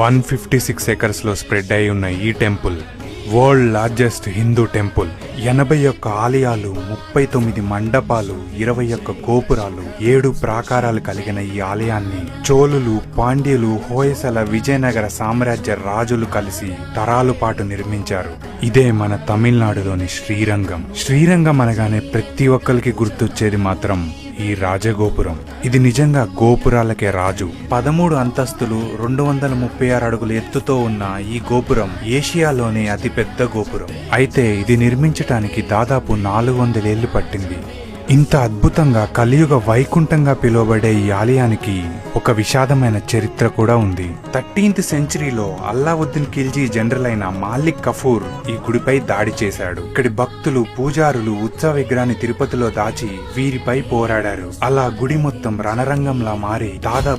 156 acres లో spread అయి ఉన్న ఈ temple world largest Hindu temple. 81 ఆలయాలు, 39 మండపాలు, 21 గోపురాలు, 7 ప్రాకారాలు కలిగిన ఈ ఆలయాన్ని చోళులు, పాండ్యులు, హోయసల, విజయనగర సామ్రాజ్య రాజులు కలిసి తరాల పాటు నిర్మించారు. ఇదే మన తమిళనాడులోని శ్రీరంగం. శ్రీరంగం అనగానే ప్రతి ఒక్కరికి గుర్తొచ్చేది మాత్రం ఈ రాజగోపురం. ఇది నిజంగా గోపురాలకే రాజు. 13 అంతస్తులు, 236 అడుగుల ఎత్తుతో ఉన్న ఈ గోపురం ఏషియాలోనే అతిపెద్ద గోపురం. అయితే ఇది నిర్మించటానికి దాదాపు 400 ఏళ్లు పట్టింది. ఇంత అద్భుతంగా కలియుగ వైకుంఠంగా పిలువబడే ఈ ఆలయానికి ఒక విషాదమైన చరిత్ర కూడా ఉంది. 13th సెంచరీలో అల్లావుద్దీన్ ఖిల్జీ జనరల్ అయిన మాలిక్ కఫూర్ ఈ గుడిపై దాడి చేశాడు. ఇక్కడి భక్తులు, పూజారులు ఉత్సవ విగ్రహాన్ని తిరుపతిలో దాచి వీరిపై పోరాడారు. అలా గుడి మొత్తం రణరంగంలా మారి దాదాపు